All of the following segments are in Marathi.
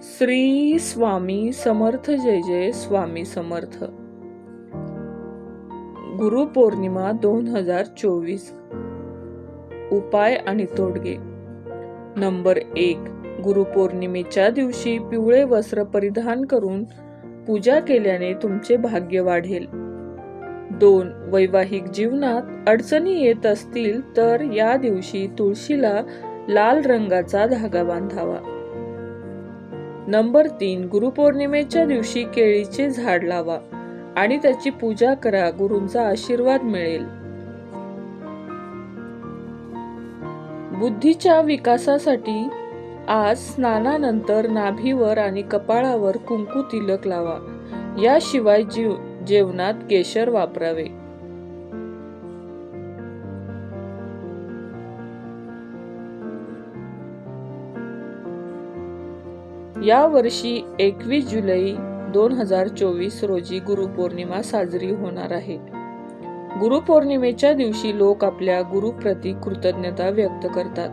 श्री स्वामी समर्थ, जय जय स्वामी समर्थ। गुरुपौर्णिमा 2024। उपाय आणि तोडगे। नंबर 1, गुरुपौर्णिमेच्या दिवशी पिवळे वस्त्र परिधान करून पूजा केल्याने तुमचे भाग्य वाढेल। 2, वैवाहिक जीवनात अडचणी येत असतील तर या दिवशी तुळशीला लाल रंगाचा धागा बांधावा। नंबर 3, गुरुपौर्णिमेच्या दिवशी केळीचे झाड लावा आणि त्याची पूजा करा, गुरूंचा आशीर्वाद मिळेल। बुद्धीच्या विकासासाठी आज स्नानानंतर नाभीवर आणि कपाळावर कुंकू तिलक लावा। याशिवाय जेवणात केशर वापरावे। या वर्षी 21 जुलै 2024 रोजी गुरुपौर्णिमा साजरी होणार आहे। गुरुपौर्णिमेच्या दिवशी लोक आपल्या गुरुप्रती कृतज्ञता व्यक्त करतात,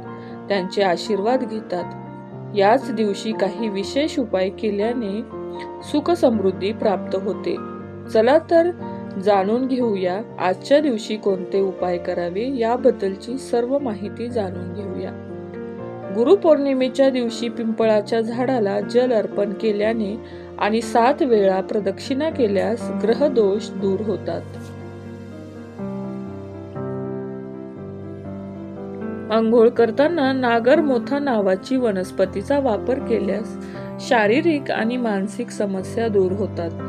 त्यांचे आशीर्वाद घेतात। याच दिवशी काही विशेष उपाय केल्याने सुख समृद्धी प्राप्त होते। चला तर जाणून घेऊया आजच्या दिवशी कोणते उपाय करावे, याबद्दलची सर्व माहिती जाणून घेऊया। गुरुपौर्णिमेच्या दिवशी पिंपळाच्या झाडाला जल अर्पण केल्याने आणि 7 वेळा प्रदक्षिणा केल्यास ग्रह दोष दूर होतात। आंघोळ करताना नागरमोथा नावाची वनस्पतीचा वापर केल्यास शारीरिक आणि मानसिक समस्या दूर होतात।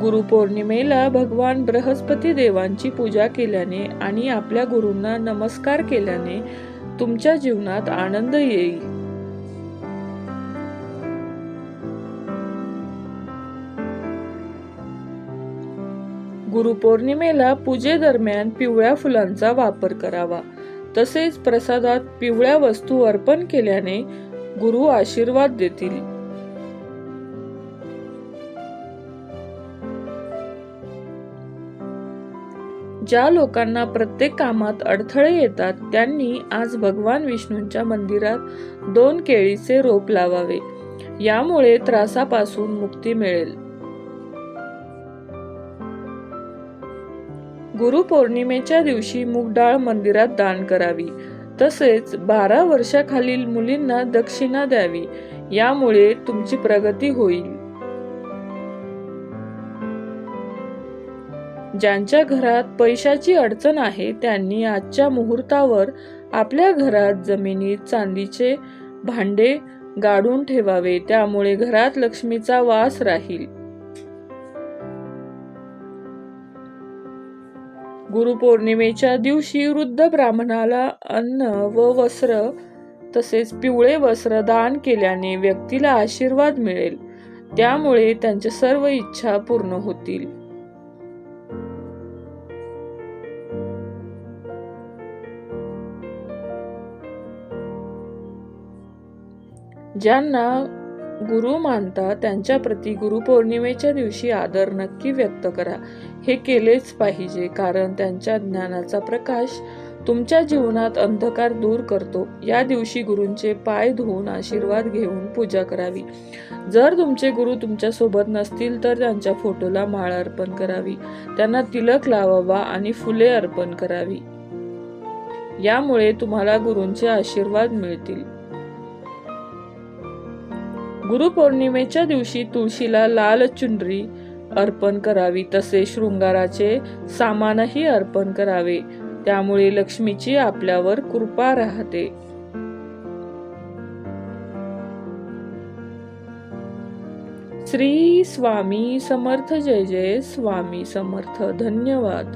गुरुपौर्णिमेला भगवान बृहस्पती देवांची पूजा केल्याने आणि आपल्या गुरूंना नमस्कार केल्याने तुमच्या जीवनात आनंद येईल। गुरुपौर्णिमेला पूजेदरम्यान पिवळ्या फुलांचा वापर करावा। तसेच प्रसादात पिवळ्या वस्तू अर्पण केल्याने गुरु आशीर्वाद देतील। ज्या लोकांना प्रत्येक कामात अडथळे येतात त्यांनी आज भगवान विष्णूंच्या मंदिरात 2 केळीचे रोप लावावे, यामुळे त्रासापासून मुक्ती मिळेल। गुरुपौर्णिमेच्या दिवशी मूग डाळ मंदिरात दान करावी। तसेच 12 वर्षाखालील मुलींना दक्षिणा द्यावी, यामुळे तुमची प्रगती होईल। ज्यांच्या घरात पैशाची अडचण आहे त्यांनी आजच्या मुहूर्तावर आपल्या घरात जमिनीत चांदीचे भांडे गाडून ठेवावे, त्यामुळे घरात लक्ष्मीचा वास राहील। गुरुपौर्णिमेच्या दिवशी वृद्ध ब्राह्मणाला अन्न व वस्त्र तसेच पिवळे वस्त्र दान केल्याने व्यक्तीला आशीर्वाद मिळेल, त्यामुळे त्यांच्या सर्व इच्छा पूर्ण होतील। ज्यांना गुरु मानता त्यांच्या प्रती गुरुपौर्णिमेच्या दिवशी आदर नक्की व्यक्त करा। हे केलेच पाहिजे, कारण त्यांच्या ज्ञानाचा प्रकाश तुमच्या जीवनात अंधकार दूर करतो। या दिवशी गुरूंचे पाय धुवून आशीर्वाद घेऊन पूजा करावी। जर तुमचे गुरु तुमच्या सोबत नसतील तर त्यांच्या फोटोला माळ अर्पण करावी, त्यांना तिलक लावावा आणि फुले अर्पण करावी, यामुळे तुम्हाला गुरूंचे आशीर्वाद मिळतील। गुरुपौर्णिमेच्या दिवशी तुळशीला लाल चुनरी अर्पण करावी, तसे शृंगाराचे सामानही अर्पण करावे, त्यामुळे लक्ष्मीची आपल्यावर कृपा राहते। श्री स्वामी समर्थ, जय जय स्वामी समर्थ। धन्यवाद।